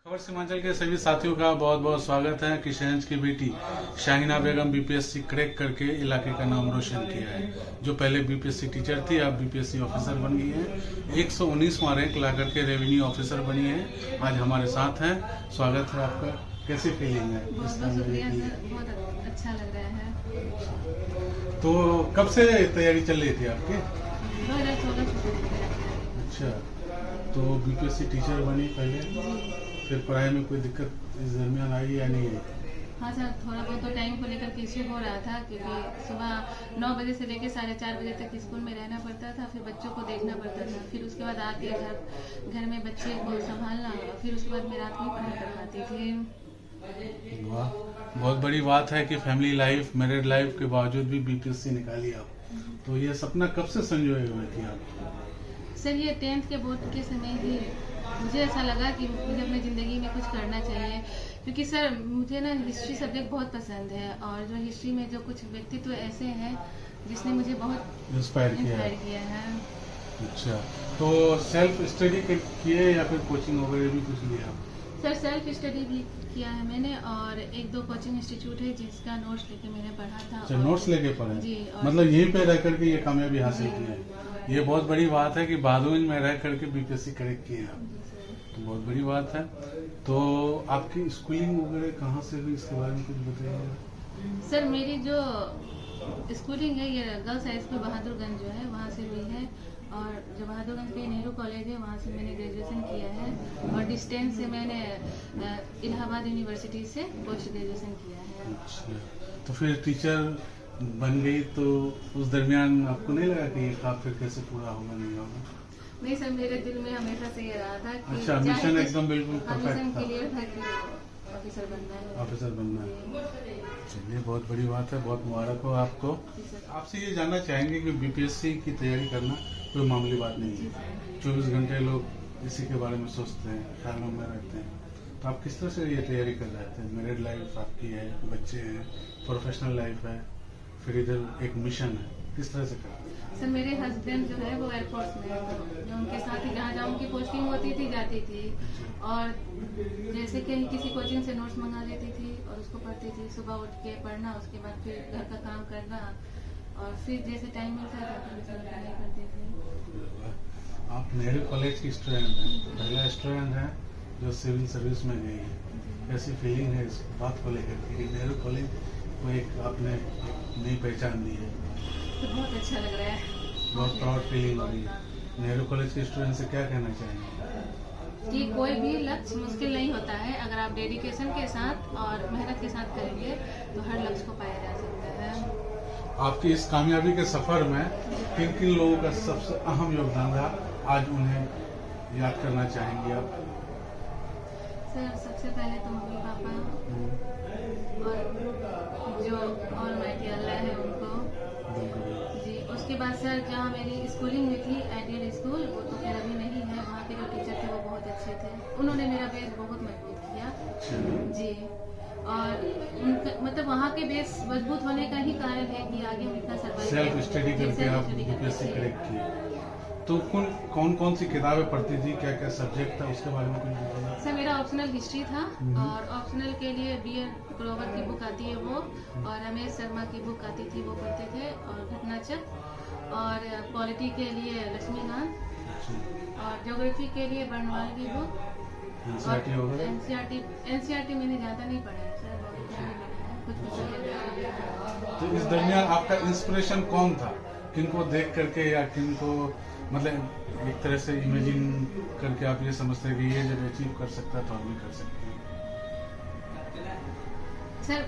खबर सीमांचल के सभी साथियों का बहुत बहुत स्वागत है कि शहंज की बेटी शाहिना बेगम बीपीएससी क्रैक करके इलाके का नाम रोशन किया है। जो पहले बीपीएससी टीचर थी अब बीपीएससी ऑफिसर बन गई है। 119वां रैंक ला करके रेवेन्यू ऑफिसर बनी है। आज हमारे साथ हैं। स्वागत है आपका। कैसी फीलिंग है? बहुत शुक्रिया सर, बहुत अच्छा लग रहा है। तो कब से तैयारी चल रही थी आपकी? 2016 से। अच्छा, तो बीपीएससी टीचर बनी पहले, फिर पढ़ाई में कोई दिक्कत इस दरमियान आई या नहीं है? हाँ सर, थोड़ा बहुत तो टाइम को लेकर के इश्यू हो रहा था क्योंकि सुबह 9 बजे से लेकर 4:30 बजे तक स्कूल में रहना पड़ता था, फिर बच्चों को देखना पड़ता था, फिर उसके बाद आके घर में बच्चे को संभालना, फिर उसके बाद मैं रात में पढ़ाई कर पाती थी। वाह, बहुत बड़ी बात है कि फैमिली लाइफ, मैरिड लाइफ के बावजूद भी बीपीएससी निकाली आप। तो ये सपना कब से संजोए हुए थी आप? सर ये 10th के बोर्ड के समय ही मुझे ऐसा लगा कि मुझे अपनी ज़िंदगी में कुछ करना चाहिए, क्योंकि सर मुझे ना हिस्ट्री सब्जेक्ट बहुत पसंद है और जो हिस्ट्री में जो कुछ व्यक्तित्व ऐसे हैं जिसने मुझे बहुत इंस्पायर किया है। अच्छा, तो सेल्फ स्टडी किए या फिर कोचिंग वगैरह भी कुछ लिया? सर सेल्फ स्टडी भी किया है मैंने और 1-2 कोचिंग इंस्टीट्यूट है जिसका नोट्स लेके मैंने पढ़ा था। अच्छा, नोट्स लेके पढ़े जी। मतलब यहीं पे रह करके ये कामयाबी हासिल की है। ये बहुत बड़ी बात है कि बहादुर में रह करके बीपीएससी क्रैक किए आप, तो बहुत बड़ी बात है। तो आपकी स्कूलिंग वगैरह कहाँ से हुई, इसके बारे में कुछ बताइए। सर मेरी जो स्कूलिंग है ये गर्ल्स हाई स्कूल बहादुरगंज जो है वहाँ से हुई है, और जो बहादुरगंज पे नेहरू कॉलेज है वहाँ से मैंने ग्रेजुएशन किया है, और डिस्टेंस से मैंने इलाहाबाद यूनिवर्सिटी से पोस्ट ग्रेजुएशन किया है। अच्छा, तो फिर टीचर बन गई तो उस दरमियान आपको नहीं लगा कि ये ख्वाब फिर कैसे पूरा होगा, नहीं होगा? नहीं सर, मेरे दिल में हमेशा से ये रहा था कि अच्छा, मिशन एकदम बिल्कुल परफेक्ट था। क्लियर था कि ऑफिसर बनना है। ऑफिसर बनना है। चलिए, बहुत बड़ी बात है, बहुत मुबारक हो आपको। आपसे ये जानना चाहेंगे कि बीपीएससी की तैयारी करना कोई मामूली बात नहीं है। 24 घंटे लोग इसी के बारे में सोचते हैं, ख्यालों में रहते हैं। तो आप किस तरह से ये तैयारी कर रहे थे? मैरिड लाइफ आपकी है, बच्चे हैं, प्रोफेशनल लाइफ है, फिर इधर एक मिशन है, किस तरह से कर रहे हैं? सर मेरे हस्बैंड जो है वो एयरफोर्स में है, तो उनके साथ ही जहाँ जहाँ उनकी पोस्टिंग होती थी जाती थी, और जैसे कि किसी कोचिंग से नोट्स मंगा लेती थी और उसको पढ़ती थी। सुबह उठ के पढ़ना, उसके बाद फिर घर का काम करना, और फिर जैसे टाइम मिलता था फिर उसमें पढ़ाई करती थी। आप नेहरू कॉलेज की स्टूडेंट हैं, पहला स्टूडेंट है जो सिविल सर्विस में गई है। कैसी फीलिंग है इस बात को लेकर कि नेहरू कॉलेज को एक आपने नई पहचान दी है? तो बहुत अच्छा लग रहा है, बहुत प्राउड फीलिंग हो रही है। नेहरू कॉलेज के स्टूडेंट से क्या कहना चाहेंगे? कि कोई भी लक्ष्य मुश्किल नहीं होता है, अगर आप डेडिकेशन के साथ और मेहनत के साथ करेंगे तो हर लक्ष्य को पाया जा सकता है। आपकी इस कामयाबी के सफर में किन किन लोगों का सबसे अहम योगदान रहा, आज उन्हें याद करना चाहेंगे आप? सर सबसे पहले तो मम्मी पापा और जो ऑलमाइटी अल्लाह है उनको जी। उसके बाद सर जहाँ मेरी स्कूलिंग हुई थी आइडियल स्कूल, वो तो खैर अभी नहीं है, वहाँ के जो टीचर थे वो बहुत अच्छे थे, उन्होंने मेरा बेस बहुत मजबूत किया जी। और उनका मतलब वहाँ के बेस मजबूत होने का ही कारण है कि आगे हम इतना सर्वाइव सेल्फ स्टडी करके आप बीपीएससी क्रैक किए। तो कौन कौन सी किताबें पढ़ती थी, क्या क्या सब्जेक्ट था, उसके बारे में कुछ बताइए। सर मेरा ऑप्शनल हिस्ट्री था, और ऑप्शनल के लिए BN ग्रोवर की बुक आती है वो, और रमेश शर्मा की बुक आती थी वो पढ़ते थे, और घटनाचक, और पॉलिटी के लिए लक्ष्मीकांत, और ज्योग्राफी के लिए बर्नवाल की बुक। एनसीईआरटी मैंने ज़्यादा नहीं पढ़ा है सर, कुछ। तो इस दरमियान आपका इंस्पिरेशन कौन था? किनको देख करके या किनको मतलब एक तरह से इमेजिन करके आप ये समझते हैं कि ये जब अचीव कर सकता है तो हम भी कर सकते हैं? सर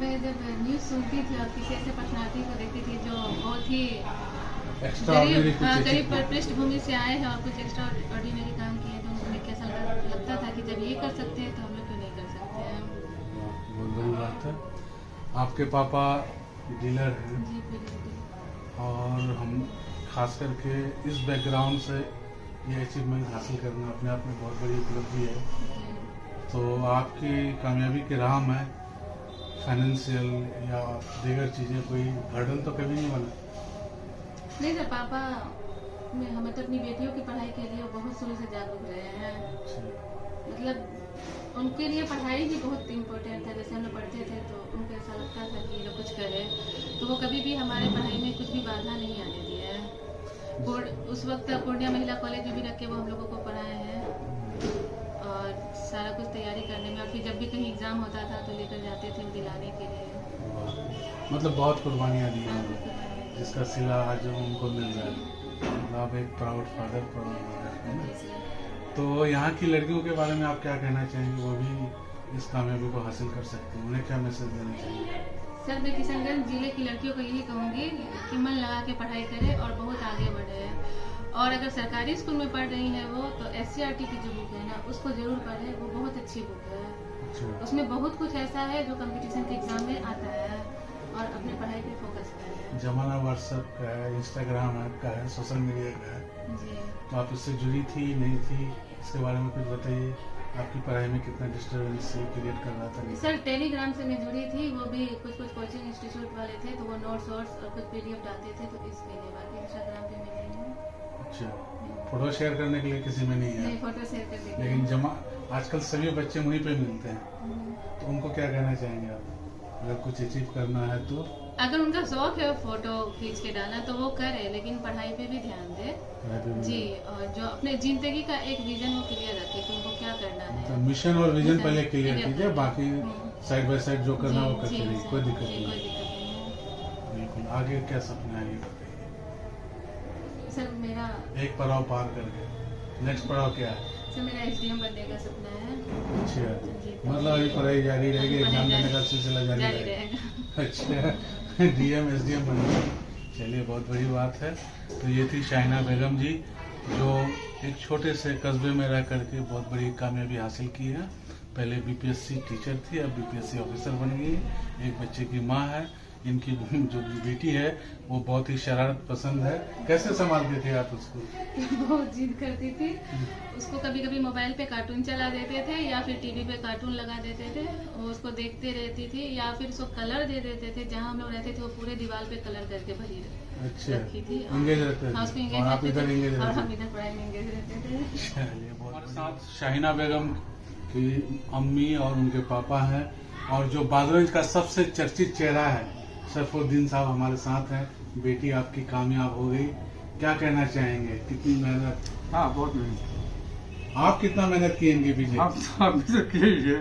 मैं जब न्यूज़ सुनती थी और किसी ऐसे पर्सनालिटी को देखती थी जो बहुत ही गरीब पृष्ठभूमि से आए हैं और कुछ एक्स्ट्रा ऑर्डिनरी काम किए, तो मुझे कैसा लगता था कि जब ये कर सकते हैं तो हम लोग क्यों नहीं कर सकते हैं। बहुत बड़ी बात है। आपके पापा डीलर हैं जी, और हम खास करके इस बैकग्राउंड से ये अचीवमेंट हासिल करना अपने आप में बहुत बड़ी उपलब्धि है। तो आपकी कामयाबी के राह में फाइनेंशियल या दीगर चीज़ें कोई बर्डन तो कभी नहीं बना? नहीं सर, पापा हमें तो अपनी बेटियों की पढ़ाई के लिए बहुत शुरू से जागरूक रहे हैं। मतलब उनके लिए पढ़ाई भी बहुत इम्पोर्टेंट है। जैसे हम लोग पढ़ते थे तो उनको ऐसा लगता था कि ये लोग कुछ करे, तो वो कभी भी हमारे पढ़ाई में कुछ भी बाधा नहीं आने दिया है। उस वक्त पूर्णिया महिला कॉलेज में भी रख के वो हम लोगों को पढ़ाए हैं और सारा कुछ तैयारी करने में, और फिर जब भी कहीं एग्जाम होता था तो लेकर जाते थे दिलाने के लिए। मतलब बहुत कुर्बानियाँ दी हैं, जिसका सिला आज उनको मिल रहा है। आप एक प्राउड फादर, प्राउड मदर है ना। तो यहाँ की लड़कियों के बारे में आप क्या कहना चाहेंगे, वो भी इस कामयाबी को हासिल कर सकती हैं, उन्हें क्या मैसेज देना चाहिए? सर, मैं किशनगंज जिले की लड़कियों को यही कहूँगी कि मन लगा के पढ़ाई करे और बहुत आगे बढ़े। और अगर सरकारी स्कूल में पढ़ रही है वो, तो SCRT की जो बुक है ना, उसको जरूर पढ़े, वो बहुत अच्छी बुक है। अच्छा। उसमें बहुत कुछ ऐसा है जो कंपटीशन के एग्जाम में आता है, और अपने पढ़ाई पे फोकस करें। जमाना व्हाट्सएप का है, इंस्टाग्राम का है, सोशल मीडिया का है जी। तो आप इससे जुड़ी थी नहीं थी, इसके बारे में कुछ बताइए। आपकी पढ़ाई में कितना डिस्टर्बेंस क्रिएट कर रहा था? सर, टेलीग्राम से मैं जुड़ी थी, वो भी कुछ कोचिंग इंस्टीट्यूट वाले थे, तो वो नोट्स और कुछ PDF डालते थे, तो इस पे बाकी इंस्टाग्राम पे मैं नहीं हूँ। अच्छा, फोटो शेयर करने के लिए किसी में नहीं है? नहीं, फोटो शेयर कर देंगे। लेकिन आजकल सभी बच्चे वहीं पे मिलते हैं, तो उनको क्या कहना चाहेंगे आप, अगर कुछ अचीव करना है तो? अगर उनका शौक है फोटो खींच के डालना तो वो करे, लेकिन पढ़ाई पे भी ध्यान दे जी। और जो अपने जिंदगी का एक विजन वो क्लियर रखे कि उनको क्या करना है। तो मिशन और विजन पहले क्लियर कीजिए, बाकी साइड बाय साइड जो करना वो करते रहिए, कोई दिक्कत नहीं। बिल्कुल। आगे क्या सपना है ये बताइए? सर, मेरा एक पड़ाव पार करके नेक्स्ट पड़ाव क्या है? सर, मेरा SDM बनने का सपना है। अच्छा, मतलब अभी पढ़ाई जारी रहेगी, एग्जाम देने का सिलसिला जारी रहेगा। अच्छा, DM SDM बनने, चलिए बहुत बड़ी बात है। तो ये थी शाहिना बेगम जी, जो एक छोटे से कस्बे में रह करके बहुत बड़ी कामयाबी हासिल की है। पहले BPSC टीचर थी, अब BPSC ऑफिसर बन गई। एक बच्चे की माँ है। इनकी जो बेटी है वो बहुत ही शरारत पसंद है। कैसे संभालते थे आप उसको? बहुत जिद करती थी। उसको कभी कभी मोबाइल पे कार्टून चला देते थे, या फिर टीवी पे कार्टून लगा देते थे, वो उसको देखते रहती थी, या फिर उसको कलर दे देते थे। जहाँ हम लोग रहते थे वो पूरे दीवार पे कलर करके भरी रखी थी। इंगेज रहते थे और आप इधर इंगेज रहते थे, और हम इधर पढ़ाई में इंगेज रहते थे। हमारे साथ शाहिना बेगम की अम्मी और उनके पापा हैं, और जो बादरगंज का सबसे चर्चित चेहरा है सरफुद्दीन साहब हमारे साथ हैं। बेटी आपकी कामयाब हो गई, क्या कहना चाहेंगे? कितनी मेहनत? हाँ, बहुत मेहनत। आप कितना मेहनत किए इनके पीछे? आप तो किए ही है,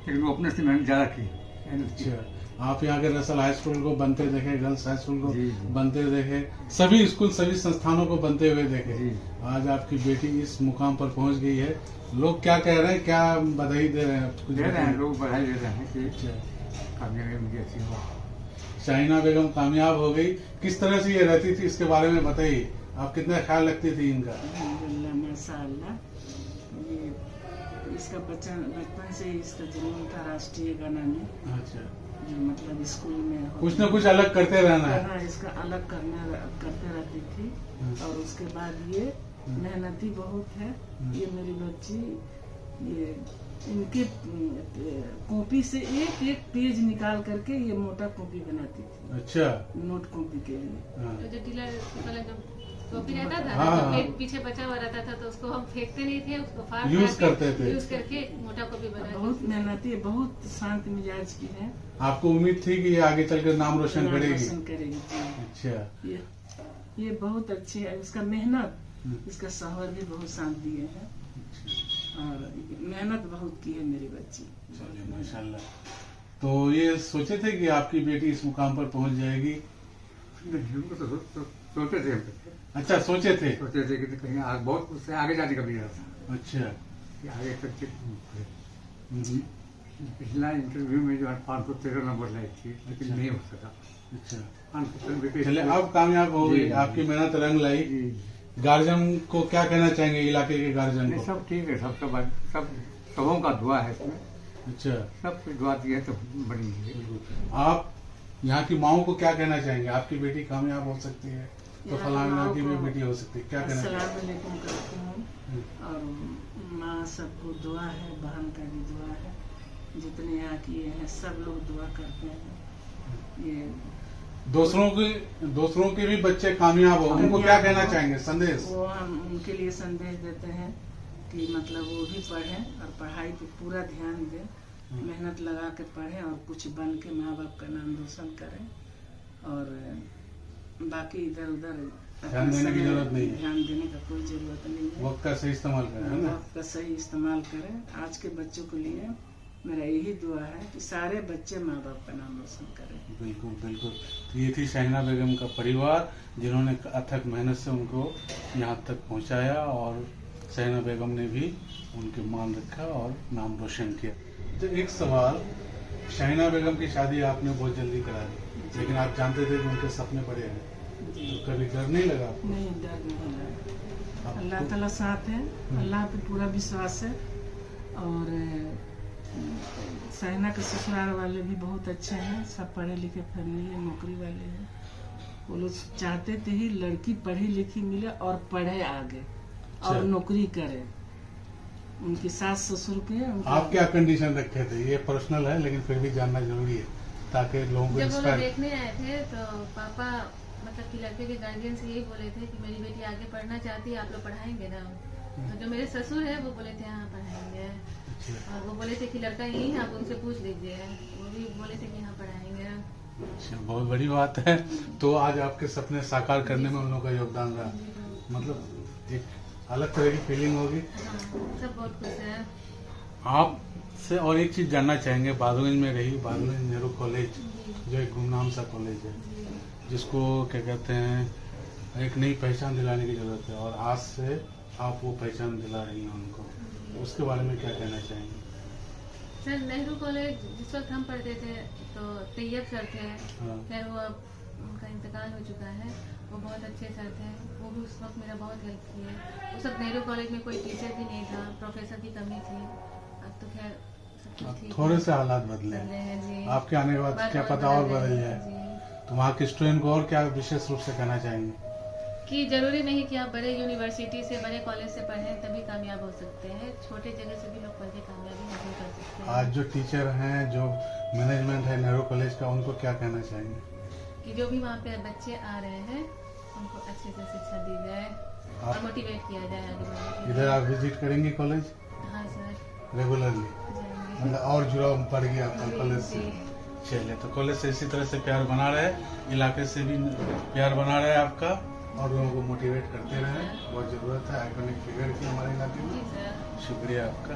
लेकिन वो अपने से मेहनत ज्यादा की। अच्छा, आप यहाँ के रसल हाई स्कूल को बनते देखे, गर्ल्स हाई स्कूल को बनते देखे, सभी स्कूल सभी संस्थानों को बनते हुए देखे। आज आपकी बेटी इस मुकाम पर पहुँच गई है। लोग क्या कह रहे हैं, क्या बधाई दे रहे हैं? कुछ दे रहे हैं, लोग बधाई दे रहे हैं कि कामयाबी उनकी अच्छी हो। शाहिना बेगम कामयाब हो गई। किस तरह से ये रहती थी, इसके बारे में बताइए। आप कितना ख्याल रखती थी इनका? माशाअल्लाह, ये इसका बचपन से इसका जुनून था राष्ट्रीय गाना में। अच्छा, जो मतलब स्कूल में कुछ न कुछ अलग करते रहना है, इसका अलग करते रहती थी। और उसके बाद ये मेहनती बहुत है। ये मेरी बच्ची, ये इनके कॉपी से एक एक पेज निकाल करके ये मोटा कॉपी बनाती थी। अच्छा, नोट कॉपी के लिए। तो जो डीलर वाला जो कॉपी रहता था, हाँ, तो पीछे बचा हुआ रहता था, तो उसको हम फेंकते नहीं थे, उसको फाड़ यूज करते थे, यूज करके मोटा कॉपी बनाते। बहुत मेहनती, बहुत शांत मिजाज की है। आपको उम्मीद थी कि ये आगे चलकर नाम रोशन करेगी? अच्छा, ये बहुत अच्छी है। इसका मेहनत, इसका शौहर भी बहुत साथ दिए हैं, और मेहनत बहुत की है मेरी बच्ची। चलिए माशाल्लाह। तो ये सोचे थे कि आपकी बेटी इस मुकाम पर पहुंच जाएगी? सोचते थे। अच्छा, सोचे थे कि कहीं बहुत उससे आगे जाने का भी था। अच्छा, आगे तक पिछला इंटरव्यू में जो 513 नंबर लाई थी, लेकिन नहीं हो सका। अच्छा, चले अब कामयाब हो गई, आपकी मेहनत रंग लाई। गार्जियन को क्या कहना चाहेंगे, इलाके के गार्जियन को? सब ठीक है, सब सबों का दुआ है इसमें। अच्छा, सब दुआ दी है तो बनी है। आप यहाँ की माओ को क्या कहना चाहेंगे? आपकी बेटी कामयाब हो सकती है तो फलाना की भी बेटी हो सकती है, क्या कहना चाहेंगे? अस्सलाम वालेकुम करती हूँ, और माँ सबको दुआ है, बहन का भी दुआ है, जितने यहाँ किए हैं सब लोग दुआ करते हैं। ये दूसरों के भी बच्चे कामयाब हो, उनको क्या कहना चाहेंगे, संदेश? वो हम उनके लिए संदेश देते हैं कि मतलब वो भी पढ़ें और पढ़ाई पे पूरा ध्यान दें, मेहनत लगा के पढ़ें और कुछ बन के माँ बाप का नाम रोशन करें। और बाकी इधर उधर ध्यान देने की जरूरत नहीं है, ध्यान देने का कोई जरूरत नहीं है। वक्त का सही इस्तेमाल करें, है ना? वक्त का सही इस्तेमाल करें। आज के बच्चों के लिए मेरा यही दुआ है कि सारे बच्चे माँ बाप का नाम रोशन करें। बिल्कुल बिल्कुल। तो ये थी शाहिना बेगम का परिवार, जिन्होंने अथक मेहनत से उनको यहाँ तक पहुँचाया, और शाहिना बेगम ने भी उनके मान रखा और नाम रोशन किया। तो एक सवाल, शाहिना बेगम की शादी आपने बहुत जल्दी करा दी, लेकिन आप जानते थे कि उनके सपने बड़े हैं, तो कभी डर नहीं लगा आपको? नहीं, डर नहीं लगा। अल्लाह ताला साथ है, अल्लाह पे पूरा विश्वास है। और शाहिना के ससुराल वाले भी बहुत अच्छे हैं, सब पढ़े लिखे फैमिली है, नौकरी वाले हैं। वो लोग चाहते थे ही लड़की पढ़ी लिखी मिले और पढ़े आगे और नौकरी करे। उनकी सास ससुर के आप क्या कंडीशन रखे थे? ये पर्सनल है, लेकिन फिर भी जानना जरूरी है ताकि लोगों को जब वो लोग इंस्पायर। देखने आए थे तो पापा मतलब कि लड़के के गार्जियन से यही बोले थे कि मेरी बेटी आगे पढ़ना चाहती है, आप लोग पढ़ाएंगे ना? तो जो मेरे ससुर है वो बोले थे हाँ पढ़ाएंगे, और वो बोले थे कि लड़का यही है, आप उनसे पूछ लीजिए, वो भी बोले थे कि हाँ पढ़ाएंगे। अच्छा, बहुत बड़ी बात है। तो आज आपके सपने साकार करने में उन लोगों का योगदान रहा, मतलब एक अलग तरह की फीलिंग होगी। हाँ, सब बहुत खुश है। आपसे और एक चीज जानना चाहेंगे, बहादुरगंज में रही, बहादुरगंज नेहरू कॉलेज जो एक गुमनाम सा कॉलेज है, जिसको क्या कहते हैं एक नई पहचान दिलाने की जरूरत है, और आज से आप वो पहचान दिला रही हैं उनको, उसके बारे में क्या कहना चाहेंगे? सर नेहरू कॉलेज जिस वक्त हम पढ़ते थे तो तैयब सर थे, हाँ। खैर वो अब उनका इंतकाल हो चुका है। वो बहुत अच्छे सर थे, वो भी उस वक्त मेरा बहुत हेल्प किए। उस वक्त नेहरू कॉलेज में कोई टीचर भी नहीं था, प्रोफेसर की कमी थी। अब तो खैर सब कुछ ठीक थोड़े है। से हालात बदले बदले हैं जी। आपके आने के बाद, क्या बहुत पता और बदल बदल रहे हैं जाए। जी। तो वहाँ के स्टूडेंट को और क्या विशेष रूप से कहना चाहेंगे? कि जरूरी नहीं कि आप बड़े यूनिवर्सिटी से, बड़े कॉलेज से पढ़ें तभी कामयाब हो सकते हैं, छोटे जगह से भी लोग पढ़ के कामयाबी हासिल कर सकते हैं। आज जो टीचर हैं, जो मैनेजमेंट है नेहरू कॉलेज का, उनको क्या कहना चाहेंगे? कि जो भी वहाँ पे बच्चे आ रहे हैं उनको अच्छे से शिक्षा दी जाए और मोटिवेट किया जाए आगे बढ़ने के लिए। इधर आप विजिट करेंगे कॉलेज हाँ सर, रेगुलरली, जाएंगे। मतलब और जुड़ाव बढ़ गया आपका जी, कॉलेज से? जी। चलिए, तो कॉलेज से इसी तरह से प्यार बना रहे, इलाके से भी प्यार बना रहे आपका, और लोगों को मोटिवेट करते रहे। बहुत जरूरत है आइकॉनिक फिगर की हमारे इलाके में। जी सर। शुक्रिया आपका।